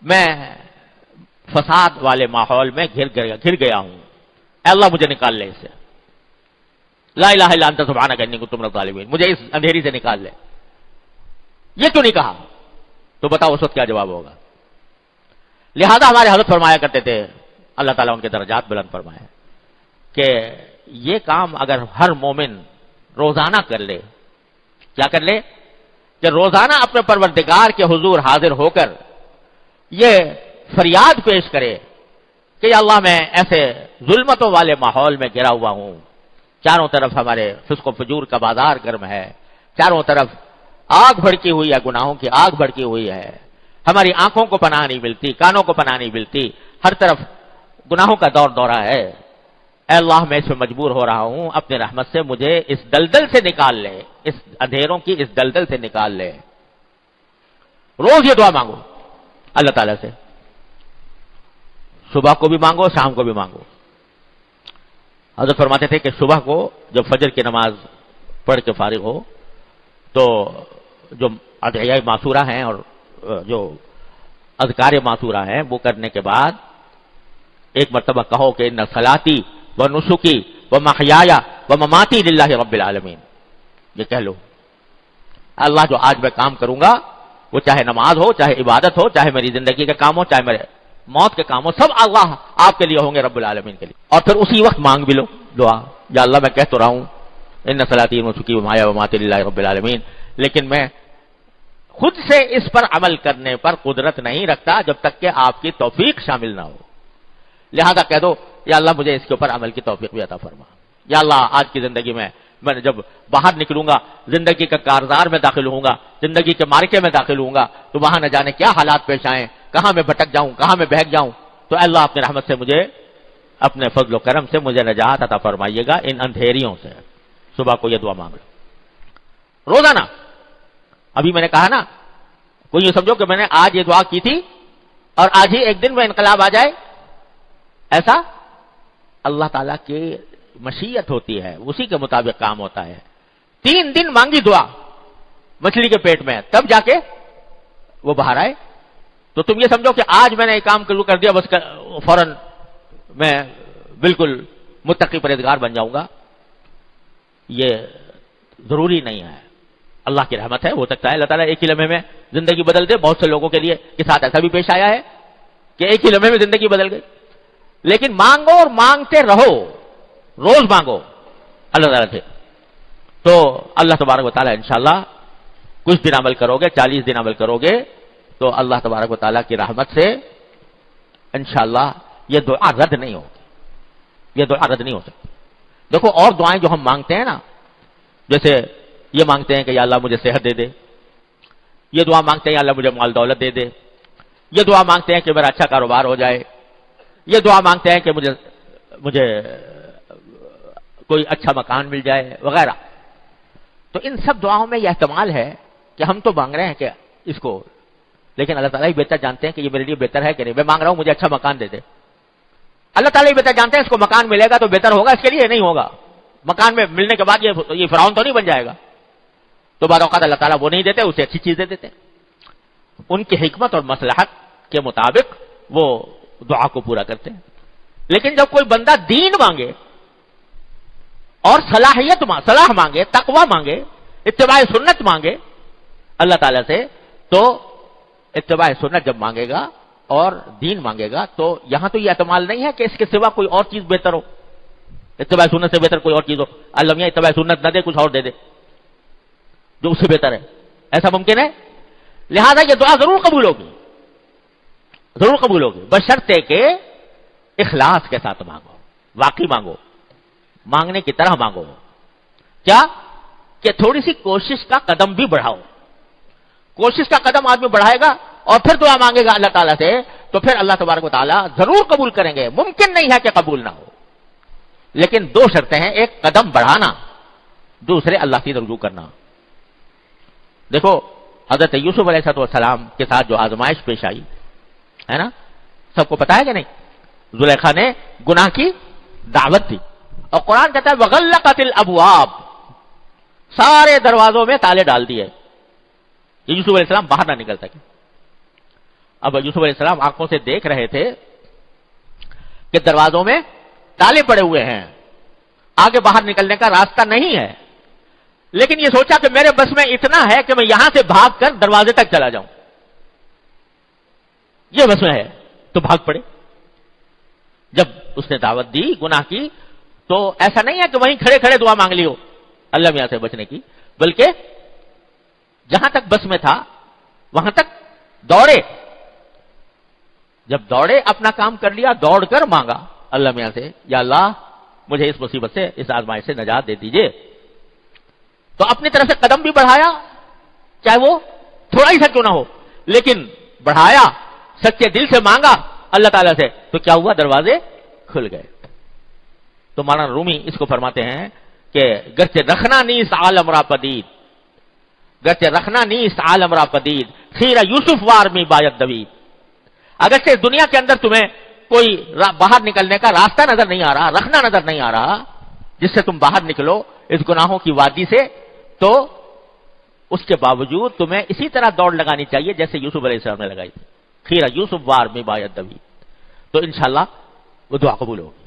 میں فساد والے ماحول میں گھر گیا ہوں، اے اللہ مجھے نکال لے اس سے، لا الہ الا انت سبحانک انی کنت من الظالمین، مجھے اس اندھیری سے نکال لے، یہ کیوں نہیں کہا؟ تو بتاؤ اس وقت کیا جواب ہوگا؟ لہذا ہمارے حضرت فرمایا کرتے تھے اللہ تعالیٰ ان کے درجات بلند فرمائے کہ یہ کام اگر ہر مومن روزانہ کر لے، کیا کر لے کہ روزانہ اپنے پروردگار کے حضور حاضر ہو کر یہ فریاد پیش کرے کہ یا اللہ میں ایسے ظلمتوں والے ماحول میں گرا ہوا ہوں، چاروں طرف ہمارے فسق و فجور کا بازار گرم ہے، چاروں طرف آگ بھڑکی ہوئی ہے، گناہوں کی آگ بھڑکی ہوئی ہے، ہماری آنکھوں کو پناہ نہیں ملتی، کانوں کو پناہ نہیں ملتی، ہر طرف گناہوں کا دور دورہ ہے، اے اللہ میں اس میں مجبور ہو رہا ہوں، اپنے رحمت سے مجھے اس دلدل سے نکال لے، اس اندھیروں کی اس دلدل سے نکال لے۔ روز یہ دعا مانگو اللہ تعالیٰ سے، صبح کو بھی مانگو، شام کو بھی مانگو۔ حضرت فرماتے تھے کہ صبح کو جب فجر کی نماز پڑھ کے فارغ ہو تو جو ادعیہ معصورہ ہیں اور جو اذکار معصورہ ہیں وہ کرنے کے بعد ایک مرتبہ کہو کہ ان صلاتی و نسکی و محیایا و مماتی للہ رب العالمین، یہ کہہ لو اللہ جو آج میں کام کروں گا وہ چاہے نماز ہو، چاہے عبادت ہو، چاہے میری زندگی کے کام ہو، چاہے میرے موت کے کام ہو، سب اللہ آپ کے لیے ہوں گے رب العالمین کے لیے۔ اور پھر اسی وقت مانگ بھی لو دعا، یا اللہ میں کہہ تو رہا ہوں ان صلاتی و نسکی و محیایا و مماتی للہ رب العالمین، لیکن میں خود سے اس پر عمل کرنے پر قدرت نہیں رکھتا جب تک کہ آپ کی توفیق شامل نہ ہو، لہذا کہہ دو یا اللہ مجھے اس کے اوپر عمل کی توفیق بھی عطا فرما۔ یا اللہ آج کی زندگی میں جب باہر نکلوں گا، زندگی کا کارزار میں داخل ہوں گا، زندگی کے مارکے میں داخل ہوں گا، تو وہاں نہ جانے کیا حالات پیش آئیں، کہاں میں بھٹک جاؤں، کہاں میں بہک جاؤں، تو اللہ اپنے رحمت سے مجھے، اپنے فضل و کرم سے مجھے نجات عطا فرمائیے گا ان اندھیریوں سے۔ صبح کو یہ دعا مانگ لو روزانہ۔ ابھی میں نے کہا نا، کوئی یہ سمجھو کہ میں نے آج یہ دعا کی تھی اور آج ہی ایک دن میں انقلاب آ جائے، ایسا اللہ تعالیٰ کی مشیت ہوتی ہے، اسی کے مطابق کام ہوتا ہے۔ 3 دن مانگی دعا مچھلی کے پیٹ میں، تب جا کے وہ باہر آئے، تو تم یہ سمجھو کہ آج میں نے ایک کام شروع کر دیا بس فوراً میں بالکل متقی پرہیزگار بن جاؤں گا، یہ ضروری نہیں ہے۔ اللہ کی رحمت ہے، ہو سکتا ہے اللہ تعالیٰ ایک ہی لمحے میں زندگی بدل دے۔ بہت سے لوگوں کے لیے کے ساتھ ایسا بھی پیش آیا ہے کہ ایک ہی لمحے میں زندگی بدل گئی۔ لیکن مانگو اور مانگتے رہو، روز مانگو اللہ تعالیٰ سے، تو اللہ تبارک و تعالیٰ انشاءاللہ کچھ دن عمل کرو گے، 40 دن عمل کرو گے تو اللہ تبارک و تعالیٰ کی رحمت سے انشاءاللہ یہ دعا رد نہیں ہوگی، یہ دعا رد نہیں ہو سکتی۔ دیکھو اور دعائیں جو ہم مانگتے ہیں نا، جیسے یہ مانگتے ہیں کہ یا اللہ مجھے صحت دے دے، یہ دعا مانگتے ہیں یا اللہ مجھے مال دولت دے دے، یہ دعا مانگتے ہیں کہ میرا اچھا کاروبار ہو جائے، یہ دعا مانگتے ہیں کہ مجھے کوئی اچھا مکان مل جائے وغیرہ۔ تو ان سب دعاؤں میں یہ احتمال ہے کہ ہم تو مانگ رہے ہیں کہ اس کو، لیکن اللہ تعالیٰ ہی بہتر جانتے ہیں کہ یہ میرے لیے بہتر ہے کہ نہیں۔ میں مانگ رہا ہوں مجھے اچھا مکان دے دے، اللہ تعالیٰ ہی بہتر جانتے ہیں اس کو مکان ملے گا تو بہتر ہوگا، اس کے لیے نہیں ہوگا۔ مکان میں ملنے کے بعد یہ فرعون تو نہیں بن جائے گا، تو بعض اوقات اللہ تعالیٰ وہ نہیں دیتے، اسے اچھی چیز دے دیتے، ان کی حکمت اور مصلحت کے مطابق وہ دعا کو پورا کرتے ہیں۔ لیکن جب کوئی بندہ دین مانگے اور صلاح مانگے، تقوی مانگے، اتباع سنت مانگے اللہ تعالیٰ سے، تو اتباع سنت جب مانگے گا اور دین مانگے گا تو یہاں تو یہ احتمال نہیں ہے کہ اس کے سوا کوئی اور چیز بہتر ہو، اتباع سنت سے بہتر کوئی اور چیز ہو، اللہ میاں اتباع سنت نہ دے، کچھ اور دے دے جو اس سے بہتر ہے، ایسا ممکن ہے؟ لہذا یہ دعا ضرور قبول ہوگی، ضرور قبول ہوگی، بشرطے کہ اخلاص کے ساتھ مانگو، واقعی مانگو، مانگنے کی طرح مانگو، کیا کہ تھوڑی سی کوشش کا قدم بھی بڑھاؤ، کوشش کا قدم آدمی بڑھائے گا اور پھر دعا مانگے گا اللہ تعالیٰ سے، تو پھر اللہ تبارک و تعالیٰ ضرور قبول کریں گے۔ ممکن نہیں ہے کہ قبول نہ ہو، لیکن 2 شرطیں ہیں، ایک قدم بڑھانا، دوسرے اللہ کی رجوع کرنا۔ دیکھو حضرت یوسف علیہ السلام کے ساتھ جو آزمائش پیش آئی ہے نا، سب کو پتا ہے کہ نہیں؟ زلیخا نے گناہ کی دعوت دی اور قرآن کہتا ہے وغلقت الابواب، سارے دروازوں میں تالے ڈال دیے، یوسف علیہ السلام باہر نہ نکل سکے۔ اب یوسف علیہ السلام آنکھوں سے دیکھ رہے تھے کہ دروازوں میں تالے پڑے ہوئے ہیں، آگے باہر نکلنے کا راستہ نہیں ہے، لیکن یہ سوچا کہ میرے بس میں اتنا ہے کہ میں یہاں سے بھاگ کر دروازے تک چلا جاؤں، یہ بس میں ہے، تو بھاگ پڑے۔ جب اس نے دعوت دی گناہ کی تو ایسا نہیں ہے کہ وہیں کھڑے کھڑے دعا مانگ لی ہو اللہ میاں سے بچنے کی، بلکہ جہاں تک بس میں تھا وہاں تک دوڑے، جب دوڑے اپنا کام کر لیا، دوڑ کر مانگا اللہ میاں سے، یا اللہ مجھے اس مصیبت سے، اس آزمائش سے نجات دے دیجئے۔ تو اپنی طرف سے قدم بھی بڑھایا، چاہے وہ تھوڑا ہی سا کیوں نہ ہو، لیکن بڑھایا، سچے دل سے مانگا اللہ تعالیٰ سے، تو کیا ہوا؟ دروازے کھل گئے۔ تو مولانا رومی اس کو فرماتے ہیں کہ گرچہ رکھنا نیست عالم را پدید، گرچہ رکھنا نیست عالم را پدید، خیر یوسف وار میں باید دوید۔ اگرچہ اس دنیا کے اندر تمہیں کوئی باہر نکلنے کا راستہ نظر نہیں آ رہا، رکھنا نظر نہیں آ رہا جس سے تم باہر نکلو اس گناہوں کی وادی سے، تو اس کے باوجود تمہیں اسی طرح دوڑ لگانی چاہیے جیسے یوسف علیہ السلام نے لگائی تھی، خیر یوسف وار میں باید دوید، تو انشاءاللہ وہ دعا قبول ہوگی۔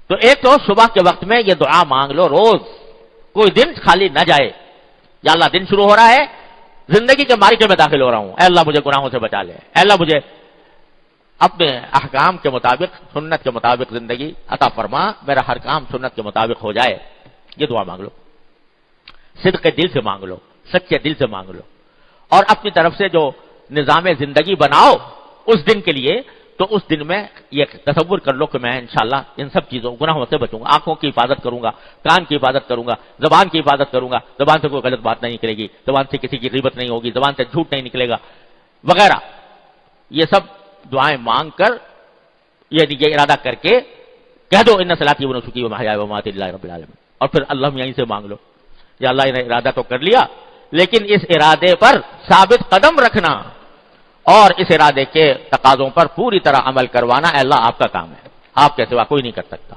تو ایک تو صبح کے وقت میں یہ دعا مانگ لو، روز کوئی دن خالی نہ جائے، یا اللہ دن شروع ہو رہا ہے، زندگی کے مارکے میں داخل ہو رہا ہوں، اے اللہ مجھے گناہوں سے بچا لے، اے اللہ مجھے اپنے احکام کے مطابق، سنت کے مطابق زندگی عطا فرما، میرا ہر کام سنت کے مطابق ہو جائے، یہ دعا مانگ لو، صدق دل سے مانگ لو، سچے دل سے مانگ لو، اور اپنی طرف سے جو نظام زندگی بناؤ اس دن کے لیے، تو اس دن میں یہ تصور کر لو کہ میں انشاءاللہ ان سب چیزوں گناہوں سے بچوں گا، آنکھوں کی حفاظت کروں گا، کان کی حفاظت کروں گا، زبان کی حفاظت کروں گا، زبان سے کوئی غلط بات نہیں نکلے گی، زبان سے کسی کی غیبت نہیں ہوگی، زبان سے جھوٹ نہیں نکلے گا وغیرہ، یہ سب دعائیں مانگ کر یہ ارادہ کر کے کہہ دو ان صلاتی و نسکی و محیای و مماتی للہ رب العالمین، اور پھر اللہ یہیں سے مانگ لو، یا اللہ نے ارادہ تو کر لیا لیکن اس ارادے پر ثابت قدم رکھنا اور اس ارادے کے تقاضوں پر پوری طرح عمل کروانا، اے اللہ آپ کا کام ہے، آپ کے سوا کوئی نہیں کر سکتا،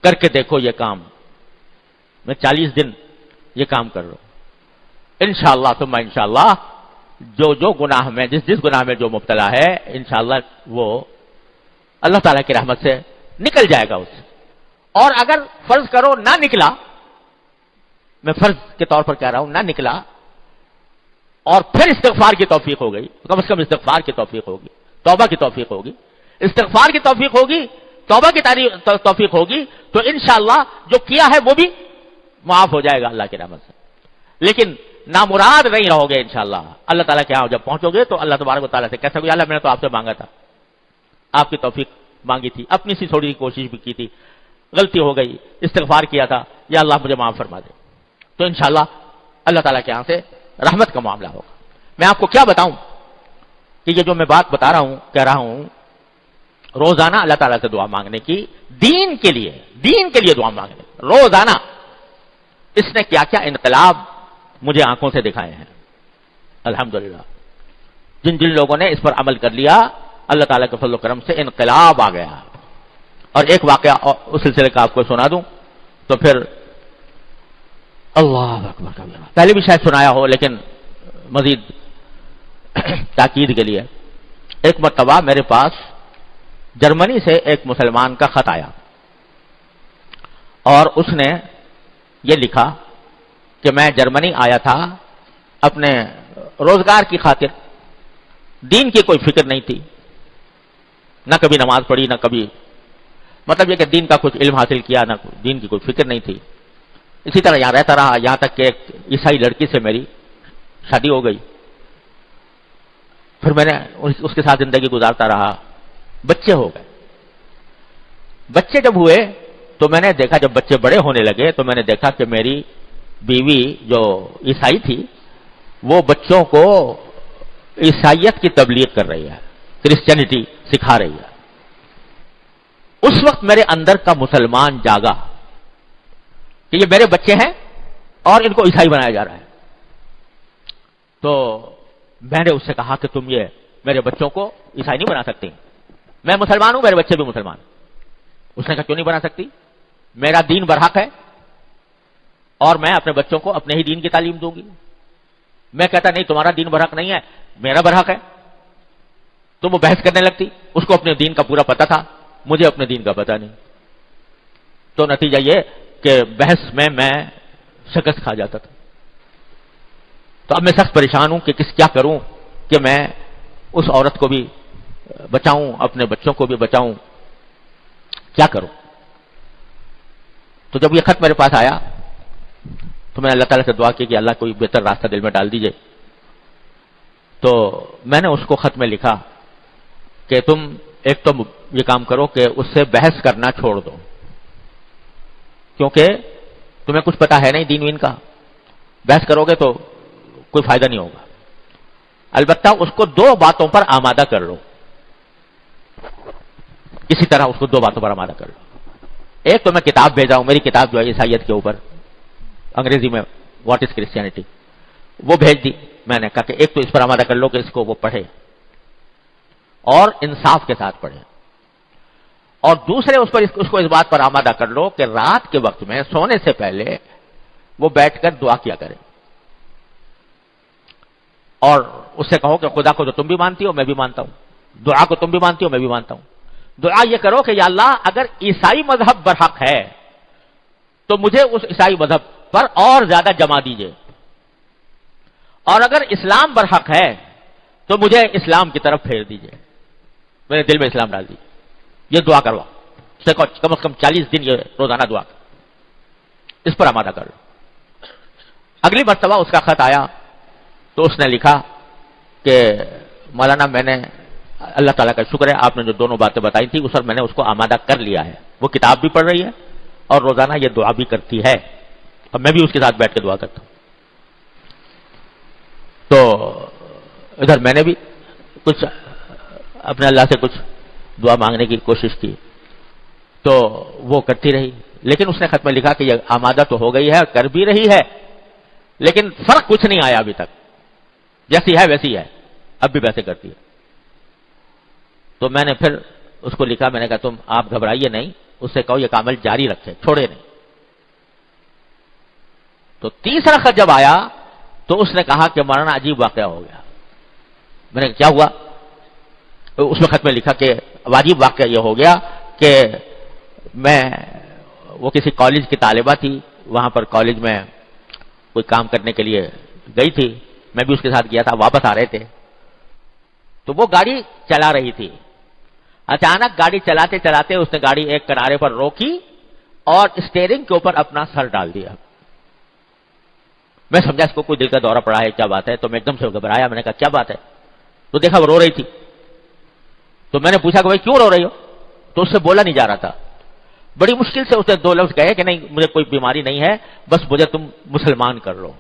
کر کے دیکھو یہ کام، میں 40 دن یہ کام کر رہا ہوں، انشاءاللہ ثم انشاءاللہ جو گناہ میں جس گناہ میں جو مبتلا ہے انشاءاللہ وہ اللہ تعالیٰ کی رحمت سے نکل جائے گا اس سے، اور اگر فرض کرو نہ نکلا، میں فرض کے طور پر کہہ رہا ہوں، نہ نکلا اور پھر استغفار کی توفیق ہو گئی، کم از کم استغفار کی توفیق ہوگی، توبہ کی توفیق ہوگی، استغفار کی توفیق ہوگی، توبہ کی توفیق ہوگی، تو انشاءاللہ جو کیا ہے وہ بھی معاف ہو جائے گا اللہ کی رحمت سے، لیکن نامراد نہیں رہو گے انشاءاللہ، اللہ تعالیٰ کے ہاں جب پہنچو گے تو اللہ تبارک و تعالیٰ سے کہہ سکو اللہ میں نے تو آپ سے مانگا تھا، آپ کی توفیق مانگی تھی، اپنی سی تھوڑی سی کوشش بھی کی تھی، غلطی ہو گئی، استغفار کیا تھا، یا اللہ مجھے معاف فرما دے، تو انشاءاللہ اللہ تعالیٰ کے ہاں سے رحمت کا معاملہ ہوگا۔ میں آپ کو کیا بتاؤں کہ یہ جو میں بات بتا رہا ہوں، کہہ رہا ہوں، روزانہ اللہ تعالیٰ سے دعا مانگنے کی، دین کے لیے دعا مانگنے روزانہ، اس نے کیا کیا انقلاب مجھے آنکھوں سے دکھائے ہیں الحمدللہ، جن لوگوں نے اس پر عمل کر لیا اللہ تعالیٰ کے فضل و کرم سے انقلاب آ گیا۔ اور ایک واقعہ اس سلسلے کا آپ کو سنا دوں تو پھر اللہ اکبر کبیرہ، پہلے بھی شاید سنایا ہو لیکن مزید تاکید کے لیے، ایک مرتبہ میرے پاس جرمنی سے ایک مسلمان کا خط آیا اور اس نے یہ لکھا کہ میں جرمنی آیا تھا اپنے روزگار کی خاطر، دین کی کوئی فکر نہیں تھی، نہ کبھی نماز پڑھی، نہ کبھی مطلب یہ کہ دین کا کچھ علم حاصل کیا، نہ دین کی کوئی فکر نہیں تھی، اسی طرح یہاں رہتا رہا، یہاں تک کہ ایک عیسائی لڑکی سے میری شادی ہو گئی، پھر میں نے اس کے ساتھ زندگی گزارتا رہا، بچے ہو گئے، بچے جب ہوئے تو میں نے دیکھا، جب بچے بڑے ہونے لگے تو میں نے دیکھا کہ میری بیوی جو عیسائی تھی وہ بچوں کو عیسائیت کی تبلیغ کر رہی ہے، کرسچینٹی سکھا رہی ہے۔ اس وقت میرے اندر کا مسلمان جاگا کہ یہ میرے بچے ہیں اور ان کو عیسائی بنایا جا رہا ہے، تو میں نے اس سے کہا کہ تم یہ میرے بچوں کو عیسائی نہیں بنا سکتی، میں مسلمان ہوں، میرے بچے بھی مسلمان۔ اس نے کہا کیوں نہیں بنا سکتی، میرا دین برحق ہے اور میں اپنے بچوں کو اپنے ہی دین کی تعلیم دوں گی۔ میں کہتا نہیں تمہارا دین برحق نہیں ہے، میرا برحق ہے، تو وہ بحث کرنے لگتی، اس کو اپنے دین کا پورا پتہ تھا، مجھے اپنے دین کا پتہ نہیں، تو نتیجہ یہ کہ بحث میں شکست کھا جاتا تھا۔ تو اب میں سخت پریشان ہوں کہ کیا کروں کہ میں اس عورت کو بھی بچاؤں، اپنے بچوں کو بھی بچاؤں، کیا کروں؟ تو جب یہ خط میرے پاس آیا تو میں نے اللہ تعالیٰ سے دعا کی کہ اللہ کوئی بہتر راستہ دل میں ڈال دیجئے. تو میں نے اس کو خط میں لکھا کہ تم ایک تو یہ کام کرو کہ اس سے بحث کرنا چھوڑ دو، کیونکہ تمہیں کچھ پتا ہے نہیں دین وین کا، بحث کرو گے تو کوئی فائدہ نہیں ہوگا. البتہ اس کو 2 باتوں پر آمادہ کر لو، کسی طرح اس کو 2 باتوں پر آمادہ کر لو. ایک تو میں کتاب بھیجا ہوں، میری کتاب جو ہے عیسائیت کے اوپر، انگریزی میں واٹ از کرسچینٹی، وہ بھیج دی. میں نے کہا کہ ایک تو اس پر آمادہ کر لو کہ اس کو وہ پڑھے اور انصاف کے ساتھ پڑھے، اور دوسرے اس کو اس بات پر آمادہ کر لو کہ رات کے وقت میں سونے سے پہلے وہ بیٹھ کر دعا کیا کرے، اور اس سے کہو کہ خدا کو تو تم بھی مانتی ہو میں بھی مانتا ہوں، دعا کو تم بھی مانتی ہو میں بھی مانتا ہوں. دعا یہ کرو کہ یا اللہ اگر عیسائی مذہب برحق ہے تو مجھے اس عیسائی مذہب پر اور زیادہ جما دیجئے، اور اگر اسلام برحق ہے تو مجھے اسلام کی طرف پھیر دیجئے، میرے دل میں اسلام ڈال دیجئے. یہ دعا کروا، کم از کم 40 دن یہ روزانہ دعا کر، اس پر آمادہ کر لو. اگلی مرتبہ اس کا خط آیا تو اس نے لکھا کہ مولانا میں نے، اللہ تعالیٰ کا شکر ہے آپ نے جو دونوں باتیں بتائی تھی اس پر میں نے اس کو آمادہ کر لیا ہے. وہ کتاب بھی پڑھ رہی ہے اور روزانہ یہ دعا بھی کرتی ہے، اور میں بھی اس کے ساتھ بیٹھ کے دعا کرتا ہوں. تو ادھر میں نے بھی کچھ اپنے اللہ سے کچھ دعا مانگنے کی کوشش کی تو وہ کرتی رہی، لیکن اس نے خط میں لکھا کہ یہ آمادہ تو ہو گئی ہے، کر بھی رہی ہے، لیکن فرق کچھ نہیں آیا ابھی تک، جیسی ہے ویسی ہے، اب بھی ویسے کرتی ہے. تو میں نے پھر اس کو لکھا، میں نے کہا تم آپ گھبرائیے نہیں، اس سے کہو یہ کامل جاری رکھے، چھوڑے نہیں. تو تیسرا خط جب آیا تو اس نے کہا کہ مولانا عجیب واقعہ ہو گیا. میں نے کہا کیا ہوا؟ اس وقت میں لکھا کہ واجب واقعہ یہ ہو گیا کہ وہ کسی کالج کی طالبہ تھی، وہاں پر کالج میں کوئی کام کرنے کے لیے گئی تھی، میں بھی اس کے ساتھ گیا تھا، واپس آ رہے تھے تو وہ گاڑی چلا رہی تھی. اچانک گاڑی چلاتے چلاتے اس نے گاڑی ایک کنارے پر روکی اور اسٹیئرنگ کے اوپر اپنا سر ڈال دیا. میں سمجھا اس کو کوئی دل کا دورہ پڑا ہے، کیا بات ہے، تو میں ایک دم سے گھبرایا. میں نے کہا کیا بات ہے؟ تو دیکھا وہ رو رہی تھی. تو میں نے پوچھا کہ بھائی کیوں رو رہی ہو؟ تو اس سے بولا نہیں جا رہا تھا. بڑی مشکل سے اس نے 2 لفظ کہے کہ نہیں مجھے کوئی بیماری نہیں ہے، بس مجھے تم مسلمان کر لو،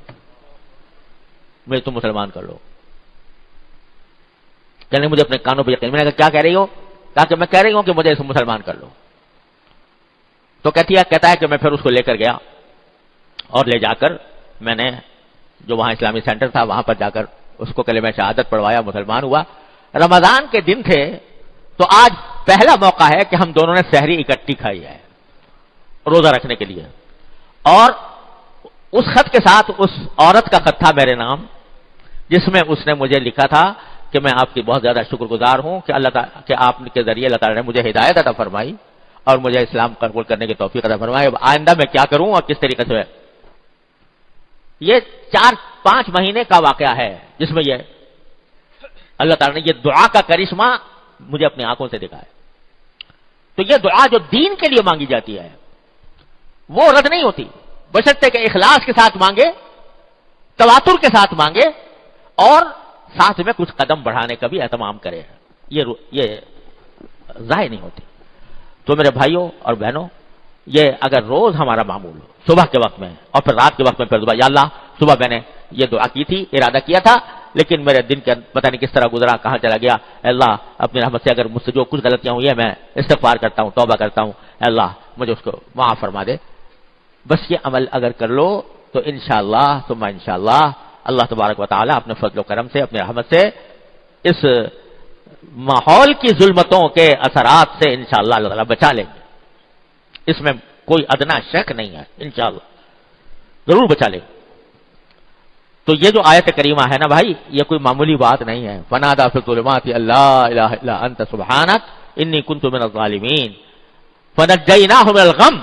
مجھے تم مسلمان کر لو. کہنے مجھے اپنے کانوں پہ یقین. میں نے کہا کیا کہہ رہی ہو؟ کہا کہ میں کہہ رہی ہوں کہ مجھے اسے مسلمان کر لو. تو کہتا ہے کہ میں پھر اس کو لے کر گیا اور لے جا کر میں نے جو وہاں اسلامی سینٹر تھا وہاں پر جا کر اس کو کلمہ شہادت پڑھوایا، مسلمان ہوا. رمضان کے دن تھے تو آج پہلا موقع ہے کہ ہم دونوں نے سحری اکٹھی کھائی ہے روزہ رکھنے کے لیے. اور اس خط کے ساتھ اس عورت کا خط تھا میرے نام، جس میں اس نے مجھے لکھا تھا کہ میں آپ کی بہت زیادہ شکر گزار ہوں کہ اللہ تعالیٰ کہ آپ کے ذریعے اللہ تعالیٰ نے مجھے ہدایت عطا فرمائی اور مجھے اسلام قبول کرنے کی توفیق عطا فرمائی. اب آئندہ میں کیا کروں اور کس طریقے سے. یہ 4-5 مہینے کا واقعہ ہے جس میں یہ اللہ تعالیٰ نے یہ دعا کا کرشمہ مجھے اپنی آنکھوں سے دکھایا. تو یہ دعا جو دین کے لیے مانگی جاتی ہے وہ رد نہیں ہوتی، بشرطے کہ اخلاص کے ساتھ مانگے، تواتر کے ساتھ مانگے اور ساتھ میں کچھ قدم بڑھانے کا بھی اہتمام کرے. یہ ضائع نہیں ہوتی. تو میرے بھائیوں اور بہنوں، یہ اگر روز ہمارا معمول ہو، صبح کے وقت میں اور پھر رات کے وقت میں پھر دعا، یا اللہ صبح میں نے یہ دعا کی تھی، ارادہ کیا تھا، لیکن میرے دن کے پتہ نہیں کس طرح گزرا، کہاں چلا گیا. اللہ اپنی رحمت سے اگر مجھ سے جو کچھ غلطیاں ہوئی ہیں میں استغفار کرتا ہوں، توبہ کرتا ہوں، اللہ مجھے اس کو معاف فرما دے. بس یہ عمل اگر کر لو تو انشاءاللہ ثم انشاءاللہ اللہ تبارک و تعالی اپنے فضل و کرم سے، اپنے رحمت سے اس ماحول کی ظلمتوں کے اثرات سے انشاءاللہ اللہ تعالی بچا لیں گے. اس میں کوئی ادنا شک نہیں ہے، انشاءاللہ ضرور بچا لیں گے. تو یہ جو آیت کریمہ ہے نا بھائی، یہ کوئی معمولی بات نہیں ہے. فنادى في الظلمات لا اله الا انت سبحانك انی كنت من الظالمین فنجیناہ من الغم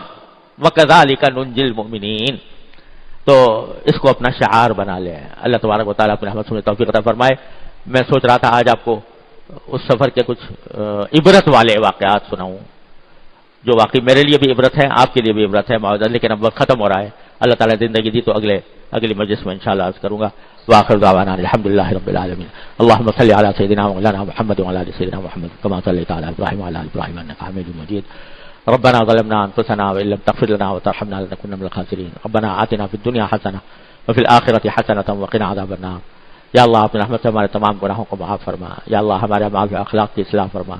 وكذلك ننجی المؤمنین. تو اس کو اپنا شعار بنا لیں. اللہ تبارک و تعالیٰ اپنے رحمت سے توفیق عطا فرمائے. میں سوچ رہا تھا آج آپ کو اس سفر کے کچھ عبرت والے واقعات سناؤں، جو واقعی میرے لیے بھی عبرت ہے، آپ کے لیے بھی عبرت ہے معاوضہ، لیکن اب وقت ختم ہو رہا ہے، اللہ تعالیٰ زندگی دی تو اگلی مجلس میں انشاءاللہ عرض کروں گا۔ وآخر دعوانا الحمدللہ رب العالمین۔ اللهم صل علی سیدنا مولانا محمد وعلی آل سیدنا محمد كما صليت على ابراہیم وعلى آل ابراہیم انك حمید مجید۔ ربنا ظلمنا انفسنا وان لم تغفر لنا وترحمنا لنكن من الخاسرین۔ ربنا آتنا في الدنيا حسنة وفي الآخرة حسنة وقنا عذاب النار۔ یا اللہ اپنی رحمت سے ہمارے تمام گناہوں کو معاف فرما، یا اللہ ہمارے اعمال و اخلاق کی اصلاح فرما،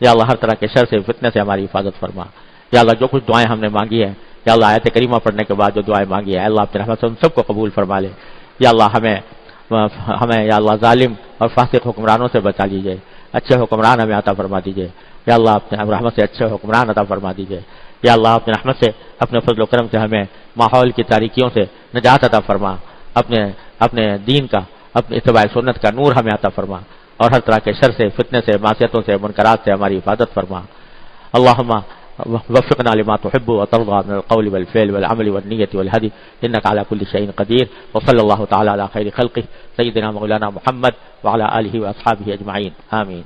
یا اللہ ہر طرح کے شر سے فتنے سے ہماری حفاظت فرما، یا اللہ جو کچھ دعائیں ہم نے مانگی ہے، یا اللہ آیت کریمہ پڑھنے کے بعد جو دعائیں مانگی ہے اللہ اپنی رحمت سے ان سب کو قبول فرما لے۔ یا اللہ ہمیں یا اللہ ظالم اور فاسق حکمرانوں سے بچا لیجیے، اچھے حکمران ہمیں عطا فرما دیجیے، یا اللہ اپنے رحمت سے اچھے حکمران عطا فرما دیجیے، یا اللہ اپنے رحمت سے اپنے فضل و کرم سے ہمیں ماحول کی تاریکیوں سے نجات عطا فرما، اپنے دین کا، اپنے اتباع سنت کا نور ہمیں عطا فرما، اور ہر طرح کے شر سے، فتنے سے، معصیتوں سے، منکرات سے ہماری حفاظت فرما۔ اللہم وفقنا لما تحب وترضى من القول والفعل والعمل والنية والهدي إنك على كل شيء قدير، وصلى الله تعالى على خير خلقه سيدنا مولانا محمد وعلى آله وأصحابه أجمعين، آمين۔